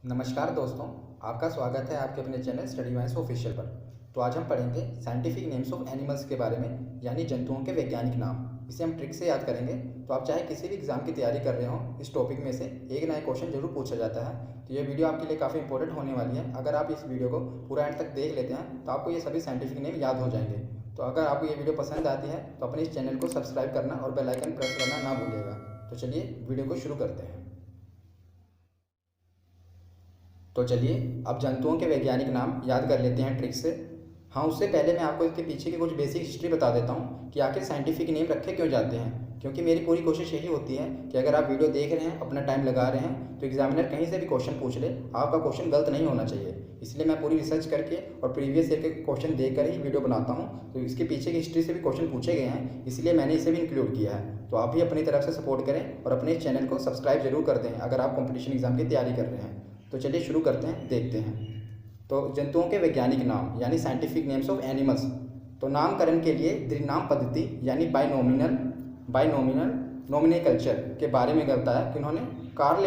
नमस्कार दोस्तों, आपका स्वागत है आपके अपने चैनल स्टडी वाइज ऑफिशियल पर। तो आज हम पढ़ेंगे साइंटिफिक नेम्स ऑफ एनिमल्स के बारे में, यानी जंतुओं के वैज्ञानिक नाम। इसे हम ट्रिक से याद करेंगे। तो आप चाहे किसी भी एग्जाम की तैयारी कर रहे हो, इस टॉपिक में से एक नया क्वेश्चन जरूर पूछा जाता है। तो ये वीडियो आपके लिए काफ़ी इंपॉर्टेंट होने वाली है। अगर आप इस वीडियो को पूरा एंड तक देख लेते हैं तो आपको ये सभी साइंटिफिक नेम याद हो जाएंगे। तो अगर आपको ये वीडियो पसंद आती है तो अपने इस चैनल को सब्सक्राइब करना और बेल आइकन प्रेस करना ना भूलिएगा। तो चलिए वीडियो को शुरू करते हैं। तो चलिए अब जंतुओं के वैज्ञानिक नाम याद कर लेते हैं ट्रिक से। हाँ, उससे पहले मैं आपको इसके पीछे की कुछ बेसिक हिस्ट्री बता देता हूँ कि आखिर साइंटिफिक नेम रखे क्यों जाते हैं। क्योंकि मेरी पूरी कोशिश यही होती है कि अगर आप वीडियो देख रहे हैं, अपना टाइम लगा रहे हैं, तो एग्जामिनर कहीं से भी क्वेश्चन पूछ ले, आपका क्वेश्चन गलत नहीं होना चाहिए। इसलिए मैं पूरी रिसर्च करके और प्रीवियस ईयर के क्वेश्चन देख कर ही वीडियो बनाता हूँ। तो इसके पीछे की हिस्ट्री से भी क्वेश्चन पूछे गए हैं, इसलिए मैंने इसे भी इंक्लूड किया है। तो आप भी अपनी तरफ से सपोर्ट करें और अपने चैनल को सब्सक्राइब जरूर कर दें अगर आप कॉम्पिटिशन एग्जाम की तैयारी कर रहे हैं। तो चलिए शुरू करते हैं, देखते हैं। तो जंतुओं के वैज्ञानिक नाम यानी साइंटिफिक नेम्स ऑफ एनिमल्स। तो नामकरण के लिए द्विनाम पद्धति यानी बाइनोमिनल नोमेनक्लेचर के बारे में बताया कि उन्होंने कार्ल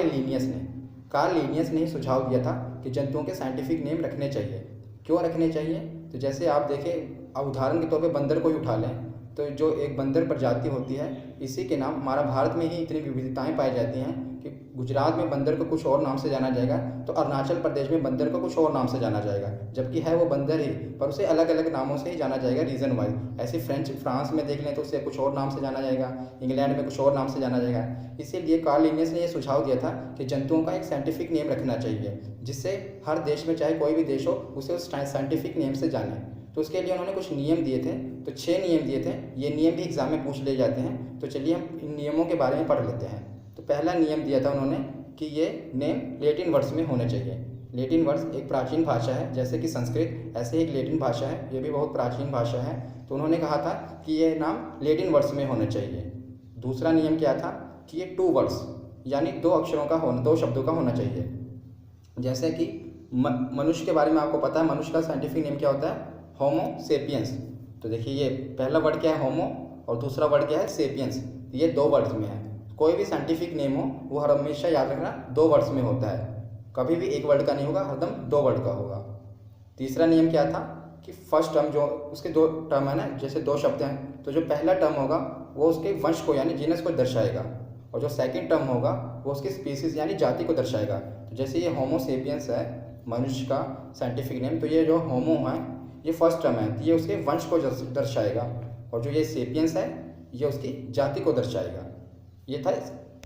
लिनियस ने सुझाव दिया था कि जंतुओं के साइंटिफिक नेम रखने चाहिए। क्यों रखने चाहिए? तो जैसे आप देखें, अब उदाहरण के तौर पे बंदर को ही उठा लें, तो जो एक बंदर प्रजाति होती है, इसी के नाम हमारा भारत में ही इतनी विविधताएं पाई जाती हैं कि गुजरात में बंदर को कुछ और नाम से जाना जाएगा, तो अरुणाचल प्रदेश में बंदर को कुछ और नाम से जाना जाएगा, जबकि है वो बंदर ही, पर उसे अलग अलग नामों से ही जाना जाएगा रीजन वाइज। ऐसे फ्रांस में देख लें तो उसे कुछ और नाम से जाना जाएगा, इंग्लैंड में कुछ और नाम से जाना जाएगा। इसीलिए कार्ल लिनियस ने यह सुझाव दिया था कि जंतुओं का एक साइंटिफिक नेम रखना चाहिए, जिससे हर देश में चाहे कोई भी देश हो उसे उस साइंटिफिक नेम से जाने। तो उसके लिए उन्होंने कुछ नियम दिए थे, तो 6 नियम दिए थे। ये नियम भी एग्जाम में पूछ ले जाते हैं। तो चलिए हम इन नियमों के बारे में पढ़ लेते हैं। तो पहला नियम दिया था उन्होंने कि ये नेम लेटिन वर्ड्स में होने चाहिए। लेटिन वर्ड्स एक प्राचीन भाषा है, जैसे कि संस्कृत, ऐसे एक लेटिन भाषा है, ये भी बहुत प्राचीन भाषा है। तो उन्होंने कहा था कि ये नाम लेटिन वर्ड्स में होने चाहिए। दूसरा नियम क्या था कि ये 2 वर्ड्स यानी 2 अक्षरों का होना, 2 शब्दों का होना चाहिए। जैसे कि मनुष्य के बारे में आपको पता है, मनुष्य का साइंटिफिक नेम क्या होता है? होमो सेपियंस। तो देखिए, ये पहला वर्ड क्या है? होमो, और दूसरा वर्ड क्या है? सेपियंस। ये 2 वर्ड्स में है। कोई भी साइंटिफिक नेम हो वो हर हमेशा याद रखना 2 वर्ड्स में होता है, कभी भी एक वर्ड का नहीं होगा, हरदम 2 वर्ड का होगा। तीसरा नियम क्या था कि फर्स्ट टर्म, जो उसके 2 टर्म है ना, जैसे 2 शब्द हैं, तो जो पहला टर्म होगा वो उसके वंश को यानी जीनस को दर्शाएगा, और जो सेकेंड टर्म होगा वो उसकी स्पीसीज यानी जाति को दर्शाएगा। तो जैसे ये होमो सेपियंस है मनुष्य का साइंटिफिक नेम, तो ये जो होमो है ये फर्स्ट टर्म है, तो ये उसके वंश को दर्शाएगा, और जो ये सेपियंस है ये उसकी जाति को दर्शाएगा। ये था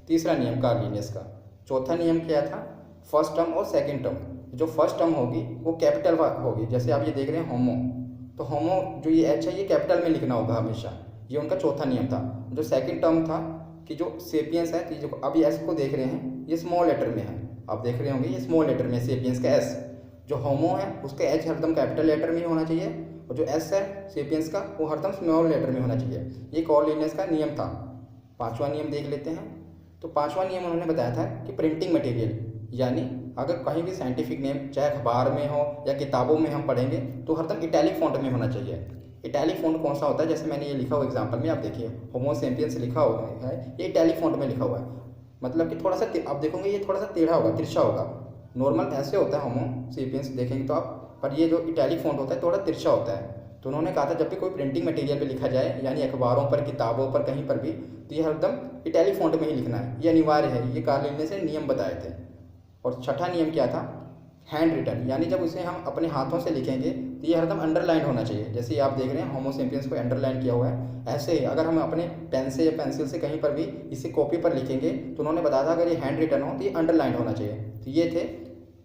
तीसरा नियम कार्ल लिनियस का। चौथा नियम क्या था? फर्स्ट टर्म और सेकंड टर्म, जो फर्स्ट टर्म होगी वो कैपिटल होगी। जैसे आप ये देख रहे हैं होमो, तो होमो जो ये एच है ये कैपिटल में लिखना होगा हमेशा। ये उनका चौथा नियम था। जो सेकंड टर्म था कि जो सेपियंस है, जो अभी एस को देख रहे हैं ये स्मॉल लेटर में है, आप देख रहे होंगे ये स्मॉल लेटर में सेपियंस का एस। जो होमो है उसका एच हरदम कैपिटल लेटर में ही होना चाहिए, और जो एस है सेपियंस का वो हरदम स्मॉल लेटर में होना चाहिए। ये कार्ल लिनियस का नियम था। 5वां नियम देख लेते हैं। तो 5वां नियम उन्होंने बताया था कि प्रिंटिंग मटेरियल, यानी अगर कहीं भी साइंटिफिक नेम चाहे अखबार में हो या किताबों में हम पढ़ेंगे तो हरदम इटैलिक फॉन्ट में होना चाहिए। इटैलिक फॉन्ट कौन सा होता है? जैसे मैंने ये लिखा हुआ एग्जाम्पल में, आप देखिए होमो सेपियंस लिखा हुआ है, ये इटैलिक फॉन्ट में लिखा हुआ है। मतलब कि थोड़ा सा आप देखोगे ये थोड़ा सा टेढ़ा होगा, तिरछा होगा। नॉर्मल ऐसे होता है होमो सेपियंस देखेंगे तो आप, पर ये जो इटैलिक फॉन्ट होता है थोड़ा तिरछा होता है। तो उन्होंने कहा था जब भी कोई प्रिंटिंग मटेरियल पे लिखा जाए, यानी अखबारों पर, किताबों पर, कहीं पर भी, तो ये हरदम इटैलिक फॉन्ट में ही लिखना है, ये अनिवार्य है। ये कार्ल लिनियस ने नियम बताए थे। और छठा नियम क्या था? हैंड रिटन, यानी जब उसे हम अपने हाथों से लिखेंगे तो ये हरदम अंडरलाइन होना चाहिए। जैसे आप देख रहे हैं होमो सेपियंस को अंडरलाइन किया हुआ है, ऐसे ही अगर हम अपने पेन से या पेंसिल से कहीं पर भी इसे कॉपी पर लिखेंगे तो उन्होंने बताया था अगर ये हैंड रिटन हो तो ये अंडरलाइन होना चाहिए। तो ये थे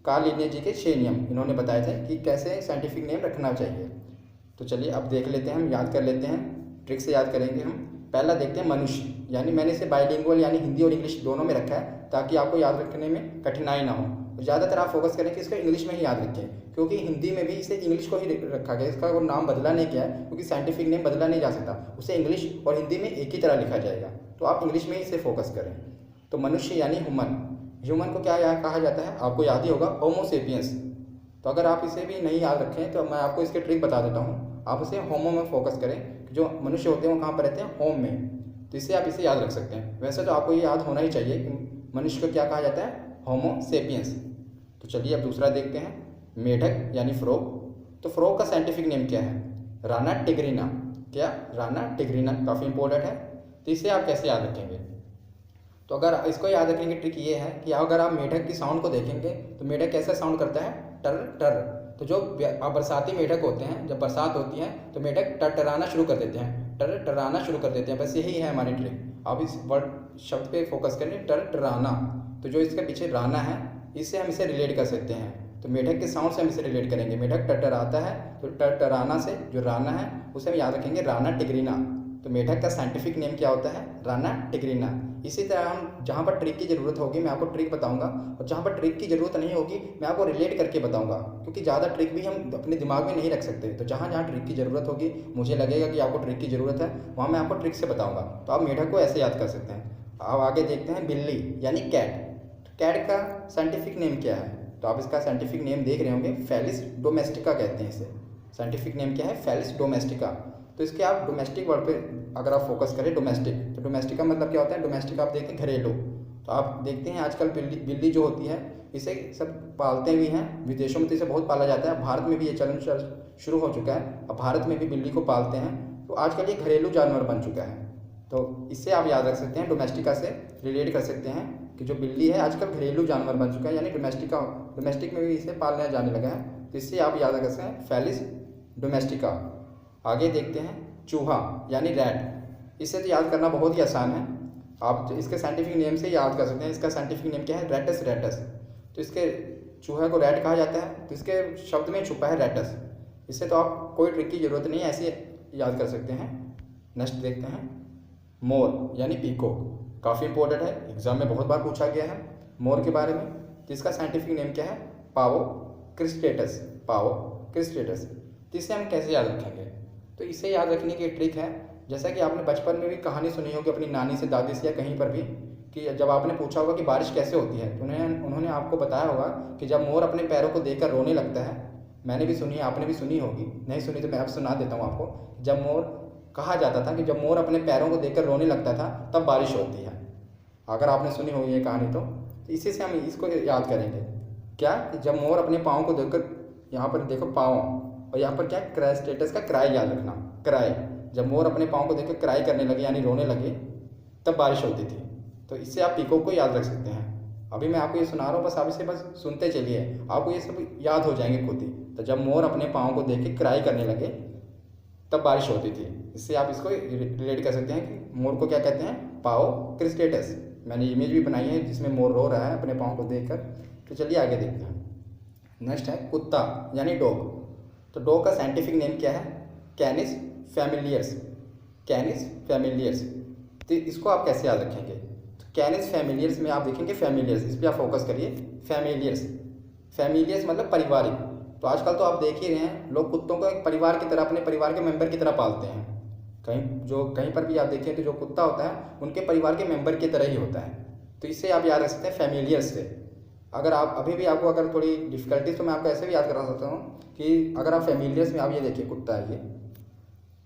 कार्ल लिनियस जी के 6 नियम, इन्होंने बताए थे कि कैसे साइंटिफिक नेम रखना चाहिए। तो चलिए अब देख लेते हैं, हम याद कर लेते हैं, ट्रिक से याद करेंगे हम। पहला देखते हैं मनुष्य, यानी मैंने इसे बाइलिंगुअल यानी हिंदी और इंग्लिश दोनों में रखा है ताकि आपको याद रखने में कठिनाई ना हो। ज़्यादातर आप फोकस करें कि इसको इंग्लिश में ही याद रखें, क्योंकि हिंदी में भी इसे इंग्लिश को ही रखा गया, इसका वो नाम बदला नहीं किया है, क्योंकि साइंटिफिक नेम बदला नहीं जा सकता, उसे इंग्लिश और हिंदी में एक ही तरह लिखा जाएगा। तो आप इंग्लिश में ही इसे फोकस करें। तो मनुष्य यानी ह्यूमन को क्या कहा जाता है? आपको याद ही होगा, होमो सेपियंस। तो अगर आप इसे भी नहीं याद रखें तो मैं आपको इसके ट्रिक बता देता हूँ। आप इसे होमो में फोकस करें, जो मनुष्य होते हैं वो कहाँ पर रहते हैं? होम में। तो इससे आप इसे याद रख सकते हैं। वैसे तो आपको ये याद होना ही चाहिए कि मनुष्य को क्या कहा जाता है? होमो सेपियंस। तो चलिए अब दूसरा देखते हैं, मेढक यानी फ्रॉग। तो फ्रॉग का साइंटिफिक नेम क्या है? राना टिग्रिना। क्या? राना टिग्रिना, काफ़ी इंपॉर्टेंट है। तो इसे आप कैसे याद रखेंगे? तो अगर इसको याद रखने की ट्रिक ये है कि अगर आप मेढक की साउंड को देखेंगे तो मेढक कैसा साउंड करता है? टर टर। तो जो बरसाती मेढक होते हैं, जब बरसात होती है तो मेढक टरटराना शुरू कर देते हैं, टरटराना शुरू कर देते हैं। बस यही है हमारी ट्रिक। आप इस वर्ड शब्द पे फोकस करें, टरटराना। तो जो इसके पीछे राना है, इससे हम इसे रिलेट कर सकते हैं। तो मेढक के साउंड से हम इसे रिलेट करेंगे। मेढक टरटराता है तो टरटराना से जो राना है उसे हम याद रखेंगे राना टिग्रिना। तो मेढक का साइंटिफिक नेम क्या होता है? राना टिग्रिना। इसी तरह हम जहाँ पर ट्रिक की ज़रूरत होगी मैं आपको ट्रिक बताऊंगा, और जहाँ पर ट्रिक की ज़रूरत नहीं होगी मैं आपको रिलेट करके बताऊंगा, क्योंकि ज़्यादा ट्रिक भी हम अपने दिमाग में नहीं रख सकते। तो जहाँ जहाँ ट्रिक की ज़रूरत होगी, मुझे लगेगा कि आपको ट्रिक की ज़रूरत है, वहाँ मैं आपको ट्रिक से बताऊँगा। तो आप मेढक को ऐसे याद कर सकते हैं। अब आगे देखते हैं, बिल्ली यानी कैट। तो कैट का साइंटिफिक नेम क्या है? तो आप इसका साइंटिफिक नेम देख रहे होंगे, फेलिस डोमेस्टिका कहते हैं इसे। साइंटिफिक नेम क्या है? Felis domestica. तो इसके आप डोमेस्टिक वर्ड पे अगर आप फोकस करें, डोमेस्टिक, तो डोमेस्टिक का मतलब क्या होता है? डोमेस्टिक आप देखते हैं घरेलू। तो आप देखते हैं आजकल बिल्ली जो होती है, इसे सब पालते भी हैं। विदेशों में तो इसे बहुत पाला जाता है, भारत में भी ये चलन शुरू हो चुका है। अब भारत में भी बिल्ली को पालते हैं। तो आजकल ये घरेलू जानवर बन चुका है। तो इससे आप याद रख सकते हैं, डोमेस्टिका से रिलेट कर सकते हैं कि जो बिल्ली है आजकल घरेलू जानवर बन चुका है, यानी डोमेस्टिक में भी इसे पालने जाने लगा है। तो इससे आप याद रख सकते हैं, फेलिस डोमेस्टिका। आगे देखते हैं, चूहा यानी रैट। इसे तो याद करना बहुत ही आसान है, आप इसके साइंटिफिक नेम से याद कर सकते हैं। इसका साइंटिफिक नेम क्या है? Rattus Rattus. तो इसके चूहे को रैट कहा जाता है, तो इसके शब्द में छुपा है रैटस। इससे तो आप कोई ट्रिक की ज़रूरत नहीं है, ऐसे याद कर सकते हैं। नेक्स्ट देखते हैं, मोर यानी पीकॉक। काफ़ी इंपॉर्टेंट है, एग्जाम में बहुत बार पूछा गया है मोर के बारे में। तो इसका साइंटिफिक नेम क्या है? पावो क्रिस्टेटस। पावो क्रिस्टेटस। तो इसे हम कैसे याद रखेंगे? तो इसे याद रखने की ट्रिक है, जैसा कि आपने बचपन में भी कहानी सुनी होगी अपनी नानी से, दादी से, या कहीं पर भी, कि जब आपने पूछा होगा कि बारिश कैसे होती है, तो उन्होंने आपको बताया होगा कि जब मोर अपने पैरों को देखकर रोने लगता है। मैंने भी सुनी है, आपने भी सुनी होगी। नहीं सुनी तो मैं अब सुना देता हूँ आपको। जब मोर, कहा जाता था कि जब मोर अपने पैरों को देखकर रोने लगता था तब बारिश होती है। अगर आपने सुनी होगी ये कहानी तो इसी से हम इसको याद करेंगे। क्या? कि जब मोर अपने पाँव को देखकर, यहाँ पर देखो पाँव, और यहाँ पर क्या है? क्राई स्टेटस का क्राई याद रखना, क्राई। जब मोर अपने पाँव को देखकर क्राई करने लगे यानी रोने लगे तब बारिश होती थी। तो इससे आप पीकॉक को याद रख सकते हैं। अभी मैं आपको ये सुना रहा हूँ, बस आप इसे बस सुनते चलिए, आपको ये सब याद हो जाएंगे खुद ही। तो जब मोर अपने पाँव को देख के क्राई करने लगे तब बारिश होती थी। इससे आप इसको रिलेट कर सकते हैं कि मोर को क्या कहते हैं? पाओ क्रिस्टेटस। मैंने इमेज भी बनाई है जिसमें मोर रो रहा है अपने पाँव को देखकर। तो चलिए आगे देखते हैं। नेक्स्ट है कुत्ता यानी डॉग। तो डॉग का साइंटिफिक नेम क्या है? कैनिस फैमिलियर्स। कैनिस फैमिलियर्स। तो इसको आप कैसे याद रखेंगे? तो कैनिस फैमिलियर्स में आप देखेंगे फैमिलियर्स, इस पर आप फोकस करिए। फैमिलियर्स, फैमिलियर्स मतलब पारिवारिक। तो आजकल तो आप देख ही रहे हैं, लोग कुत्तों को एक परिवार की तरह, अपने परिवार के मेंबर की तरह पालते हैं। कहीं पर भी आप देखें तो जो कुत्ता होता है उनके परिवार के मेंबर की तरह ही होता है। तो इससे आप याद रख सकते हैं फैमिलियर्स से। अगर आप अभी भी आपको अगर थोड़ी डिफिकल्टीज, तो मैं आपको ऐसे भी याद करा सकता हूँ कि अगर आप फैमिलियर्स में, आप ये देखिए कुत्ता है ये,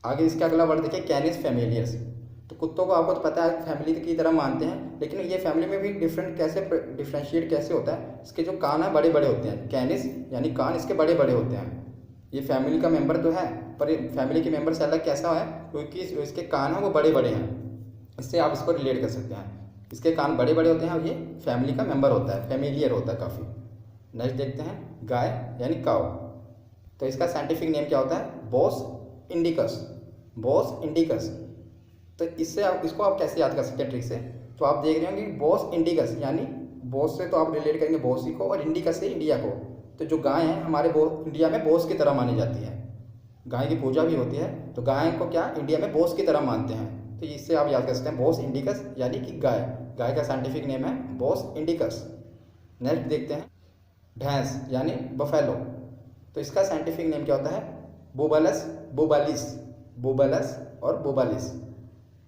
आगे इसका अगला वर्ड देखिए कैनिस फैमिलियर्स। तो कुत्तों को आपको तो पता है फैमिली की तरह मानते हैं, लेकिन ये फैमिली में भी डिफ्रेंशिएट कैसे होता है? इसके जो कान है बड़े बड़े होते हैं। कैनिस यानी कान इसके बड़े बड़े होते हैं। ये फैमिली का मेंबर तो है, पर फैमिली के मेंबर से अलग कैसा है? क्योंकि इसके कान हैं वो बड़े बड़े हैं। इससे आप इसको रिलेट कर सकते हैं, इसके कान बड़े बड़े होते हैं और ये फैमिली का मेंबर होता है, फैमिलियर होता है काफ़ी। नेक्स्ट देखते हैं, गाय यानी काव। तो इसका साइंटिफिक नेम क्या होता है? बोस इंडिकस। बोस इंडिकस। तो इससे इसको आप कैसे याद कर सकते हैं ट्रिक से? तो आप देख रहे होंगे बोस इंडिकस, यानी बोस से तो आप रिलेट करेंगे बोसी को, और इंडिकस से इंडिया को। तो जो गाय है हमारे इंडिया में बोस की तरह मानी जाती है। गाय की पूजा भी होती है, तो गाय को क्या इंडिया में बोस की तरह मानते हैं। तो इससे आप याद कर सकते हैं बोस इंडिकस यानी कि गाय। गाय का साइंटिफिक नेम है बोस इंडिकस। नेक्स्ट देखते हैं, भैंस यानी बफेलो। तो इसका साइंटिफिक नेम क्या होता है? बुबालस बुबालिस। बुबालस और बुबालिस।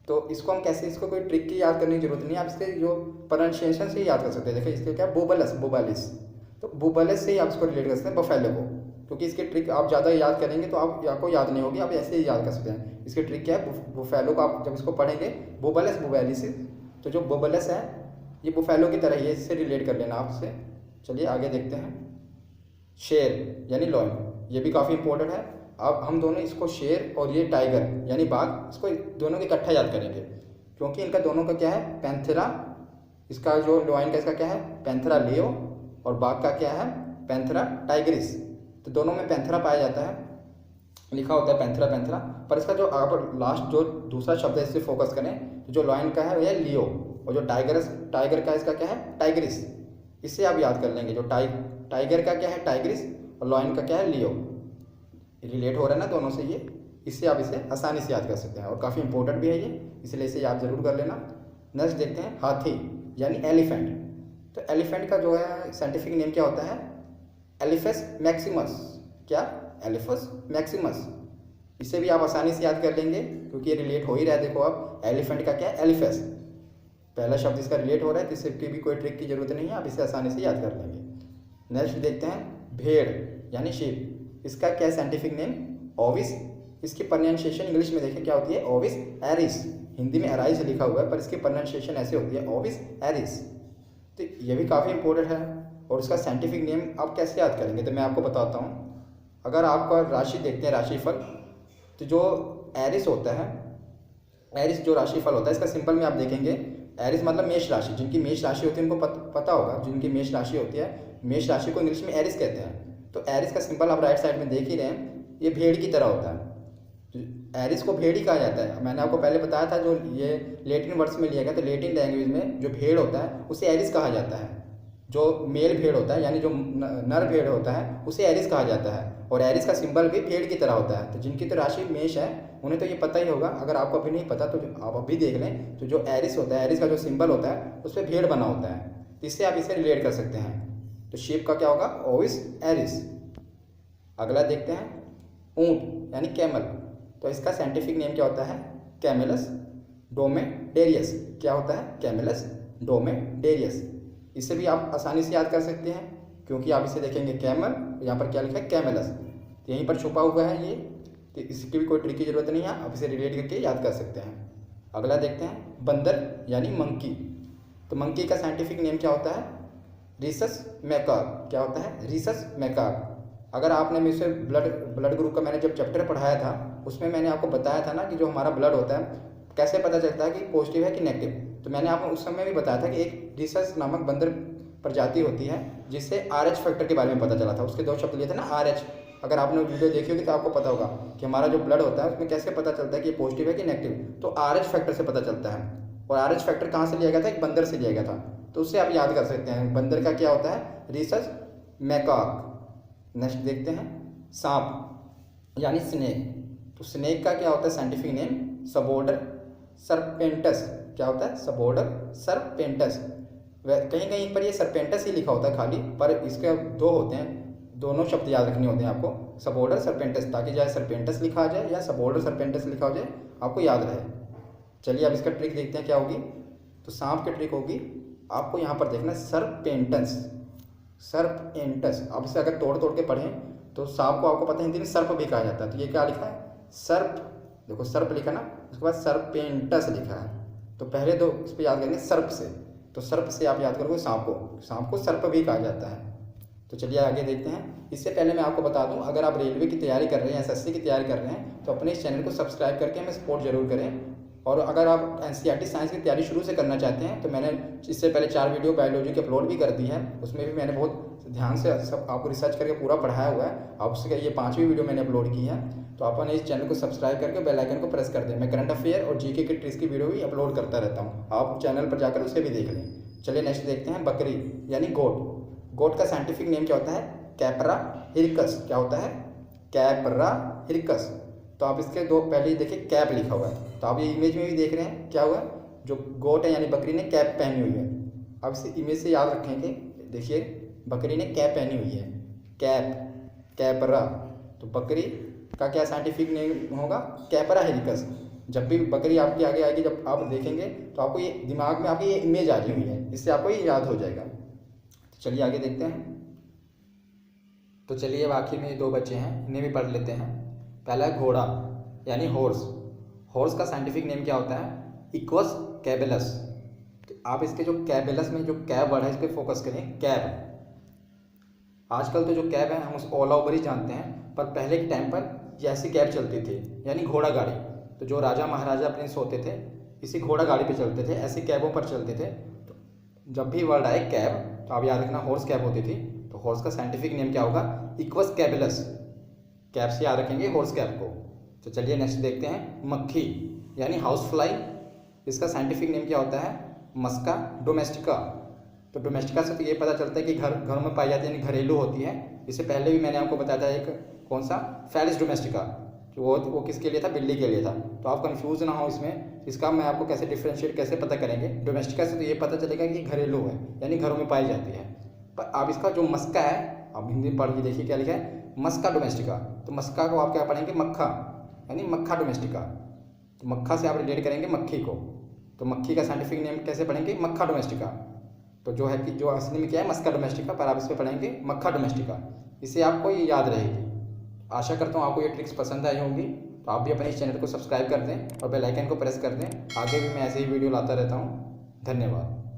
तो इसको हम कैसे, इसको कोई ट्रिक की याद करने की जरूरत नहीं है, आप इसके जो प्रोनाउंसिएशन से ही याद कर सकते हैं। देखिए इसके क्या, बुबालस बुबालिस। तो बुबालिस से ही आप इसको रिलेट कर सकते हैं बफेलो को, क्योंकि इसकी ट्रिक आप ज़्यादा याद करेंगे तो आपको याद नहीं होगी, आप ऐसे ही याद कर सकते हैं। इसकी ट्रिक क्या है? बुफेलो को आप जब इसको पढ़ेंगे बुबालस बुबालिस, तो जो बुबालस है ये बुफेलो की तरह ही है, इससे रिलेट कर लेना आपसे। चलिए आगे देखते हैं। शेर यानी लॉयन, ये भी काफ़ी इंपॉर्टेंट है। अब हम दोनों इसको शेर और ये टाइगर यानी बाघ, इसको दोनों को इकट्ठा याद करेंगे क्योंकि इनका दोनों का क्या है, पैंथेरा। इसका जो लॉयन का इसका क्या है, पैंथेरा लियो, और बाघ का क्या है, पैंथेरा टाइग्रिस। तो दोनों में पैंथेरा पाया जाता है, लिखा होता है पैंथेरा पैंथेरा। पर इसका जो आप लास्ट जो दूसरा शब्द है इससे फोकस करें तो जो लॉयन का है वो है लियो, और जो टाइगर का इसका क्या है, टाइग्रिस। इससे आप याद कर लेंगे, जो टाइगर का क्या है, टाइग्रिस, और लॉयन का क्या है, लियो। रिलेट हो रहा है ना दोनों से ये, इससे आप इसे आसानी से याद कर सकते हैं और काफ़ी इंपॉर्टेंट भी है ये, इसलिए इसे याद जरूर कर लेना। नेक्स्ट देखते हैं हाथी यानी एलिफेंट। तो एलिफेंट का जो है साइंटिफिक नेम क्या होता है, एलिफेस मैक्सिमस। क्या, एलिफस मैक्सिमस। इसे भी आप आसानी से याद कर लेंगे क्योंकि ये रिलेट हो ही रहा है। देखो आप, एलिफेंट का क्या है, एलिफेस, पहला शब्द इसका रिलेट हो रहा है, तो इससे भी कोई ट्रिक की जरूरत नहीं है, आप इसे आसानी से याद कर लेंगे। नेक्स्ट देखते हैं भेड़ यानी शीप। इसका क्या है साइंटिफिक नेम, ओविस। इसकी प्रोनाउंसिएशन इंग्लिश में देखें क्या होती है, ओविस एरिस। हिंदी में एराइस लिखा हुआ है पर इसकी प्रोनाउंसिएशन ऐसे होती है, ओविस एरिस। तो ये भी काफ़ी इंपॉर्टेंट है। और उसका साइंटिफिक नेम आप कैसे याद करेंगे, तो मैं आपको बताता हूँ। अगर आपका राशि देखते हैं, राशिफल, तो जो एरिस होता है, एरिस जो राशिफल होता है, इसका सिंपल में आप देखेंगे, एरिस मतलब मेष राशि। जिनकी मेष राशि होती है उनको पता होगा, जिनकी मेष राशि होती है, मेष राशि को इंग्लिश में एरिस कहते हैं। तो एरिस का सिंपल आप राइट साइड में देख ही रहे हैं, ये भेड़ की तरह होता है। तो एरिस को भेड़ ही कहा जाता है। मैंने आपको पहले बताया था, जो ये लेटिन वर्ड्स में लिया गया, तो लेटिन लैंग्वेज में जो भेड़ होता है उसे एरिस कहा जाता है। जो मेल भेड़ होता है यानी जो नर भेड़ होता है उसे एरिस कहा जाता है। और एरिस का सिंबल भी भेड़ की तरह होता है। तो जिनकी तो राशि मेष है उन्हें तो ये पता ही होगा, अगर आपको अभी नहीं पता तो आप अभी देख लें। तो जो एरिस होता है, एरिस का जो सिंबल होता है उस पर भेड़ बना होता है, तो इससे आप इसे रिलेट कर सकते हैं। तो शेप का क्या होगा, ओविस एरिस। अगला देखते हैं ऊंट यानी कैमल। तो इसका साइंटिफिक नेम क्या होता है, कैमेलस ड्रोमेडेरियस। क्या होता है, कैमेलस ड्रोमेडेरियस। इसे भी आप आसानी से याद कर सकते हैं क्योंकि आप इसे देखेंगे कैमल, यहाँ पर क्या लिखा है, कैमेलस, तो यहीं पर छुपा हुआ है ये। तो इसकी भी कोई ट्रिक की जरूरत नहीं है, आप इसे रिलेट करके याद कर सकते हैं। अगला देखते हैं बंदर यानी मंकी। तो मंकी का साइंटिफिक नेम क्या होता है, रिसस मैकाक। क्या होता है, रिसस मैकाक। अगर आपने मुझसे ब्लड ग्रुप का मैंने जब चैप्टर पढ़ाया था उसमें मैंने आपको बताया था ना कि जो हमारा ब्लड होता है कैसे पता चलता है कि पॉजिटिव है कि नेगेटिव। तो मैंने आपको उस समय भी बताया था कि एक रिसस नामक बंदर प्रजाति होती है जिससे RH फैक्टर के बारे में पता चला था। उसके दो शब्द लिए थे ना, RH। अगर आपने वीडियो देखी होगी तो आपको पता होगा कि हमारा जो ब्लड होता है उसमें कैसे पता चलता है कि पॉजिटिव है कि नेगेटिव। तो RH फैक्टर से पता चलता है। और RH फैक्टर कहाँ से लिया गया था, एक बंदर से लिया गया था। तो उससे आप याद कर सकते हैं, बंदर का क्या होता है, रिसस मैकाक। नेक्स्ट देखते हैं सांप यानी स्नेक। तो स्नेक का क्या होता है साइंटिफिक नेम, सबोर्डर सरपेंटस। क्या होता है, सबोर्डर सरपेंटस। कहीं कहीं पर ये सरपेंटस ही लिखा होता है खाली, पर इसके दो होते हैं, दोनों शब्द याद रखने होते हैं आपको, सबोर्डर सरपेंटस, ताकि चाहे सरपेंटस लिखा आ जाए या सबोर्डर सरपेंटस लिखा हो जाए आपको याद रहे। चलिए अब इसका ट्रिक देखते हैं क्या होगी। तो सांप की ट्रिक होगी, आपको यहाँ पर देखना सरपेंटस, सर्पेंटस। अब इसे अगर तोड़ तोड़ के पढ़ें तो सांप को आपको पता है हिंदी में सर्प भी कहा जाता है। तो ये क्या लिखा है, सर्प। देखो सर्प लिखा ना, उसके बाद सरपेंटस लिखा है। तो पहले दो इस पर याद करेंगे सर्प से, तो सर्प से आप याद करोगे सांप को, सांप को सर्प भी कहा जाता है। तो चलिए आगे देखते हैं। इससे पहले मैं आपको बता दूं, अगर आप रेलवे की तैयारी कर रहे हैं, SSC की तैयारी कर रहे हैं, तो अपने इस चैनल को सब्सक्राइब करके हमें सपोर्ट जरूर करें। और अगर आप NCERT साइंस की तैयारी शुरू से करना चाहते हैं तो मैंने इससे पहले 4 वीडियो बायोलॉजी की अपलोड भी कर दी है, उसमें भी मैंने बहुत ध्यान से सब आपको रिसर्च करके पूरा पढ़ाया हुआ है। आप उसके ये 5वीं वीडियो मैंने अपलोड की है। तो अपन इस चैनल को सब्सक्राइब करके बेल आइकन को प्रेस कर दें। मैं करंट अफेयर और GK की ट्रिक्स की वीडियो भी अपलोड करता रहता हूँ, आप चैनल पर जाकर उसे भी देख लें। चलिए नेक्स्ट देखते हैं बकरी यानी गोट। गोट का साइंटिफिक नेम क्या होता है, कैपरा हिरकस। क्या होता है, कैपरा हिरकस। तो आप इसके दो पहले ही देखिए कैप लिखा हुआ है, तो आप ये इमेज में भी देख रहे हैं क्या हुआ, जो गोट है यानी बकरी ने कैप पहनी हुई है। अब इस इमेज से याद रखेंगे, देखिए बकरी ने कैप पहनी हुई है, कैप, कैपरा। तो बकरी का क्या साइंटिफिक नेम होगा, कैपरा हिरकस। जब भी बकरी आपके आगे आएगी, जब आप देखेंगे तो आपको ये दिमाग में आपकी ये इमेज आ रही हुई है, इससे आपको ये याद हो जाएगा। तो चलिए आगे देखते हैं। तो चलिए अब आखिर में 2 बच्चे हैं, इन्हें भी पढ़ लेते हैं। पहला है घोड़ा यानी हॉर्स। हॉर्स का साइंटिफिक नेम क्या होता है, इक्वस कैबेलस। तो आप इसके जो कैबेलस में जो कैब वर्ड है इस पर फोकस करें, कैब। आजकल तो जो कैब है हम उस ओला उबर ही जानते हैं, पर पहले के टाइम पर ये ऐसी कैब चलती थी, यानी घोड़ा गाड़ी। तो जो राजा महाराजा प्रिंस होते थे इसी घोड़ा गाड़ी पे चलते थे, ऐसी कैबों पर चलते थे। तो जब भी वर्ड आए कैब तो आप याद रखना हॉर्स कैब होती थी। तो हॉर्स का साइंटिफिक नेम क्या होगा? इक्वस कैबलस। कैब से याद रखेंगे हॉर्स कैब को। तो चलिए नेक्स्ट देखते हैं, मक्खी यानी हाउस फ्लाई। इसका साइंटिफिक नेम क्या होता है? मस्का डोमेस्टिका। तो डोमेस्टिका से तो ये पता चलता है कि घरों में पाई जाती है, यानी घरेलू होती है। इससे पहले भी मैंने आपको बताया था एक कौन सा, फेलिस डोमेस्टिका, जो वो किसके लिए था? बिल्ली के लिए था। तो आप कंफ्यूज ना हो इसमें, इसका मैं आपको कैसे डिफ्रेंशिएट कैसे पता करेंगे। डोमेस्टिका से तो ये पता चलेगा कि घरेलू है, यानी घरों में पाई जाती है। पर आप इसका जो मस्का है, आप हिंदी में पढ़ के देखिए क्या लिखा है, मस्का डोमेस्टिका। तो मस्का को आप क्या पढ़ेंगे? मक्खा, यानी मक्खा डोमेस्टिका। तो मक्खा से आप रिलेट करेंगे मक्खी को। तो मक्खी का साइंटिफिक नेम कैसे पढ़ेंगे? मक्खा डोमेस्टिका। तो जो है कि जो असली में क्या है? मस्का डोमेस्टिका, पर आप इस पर पढ़ेंगे मक्खा डोमेस्टिका। इससे आपको ये याद रहेगी। आशा करता हूँ आपको ये ट्रिक्स पसंद आई होंगी। तो आप भी अपने इस चैनल को सब्सक्राइब कर दें और बेल आइकन को प्रेस कर दें। आगे भी मैं ऐसे ही वीडियो लाता रहता हूँ। धन्यवाद।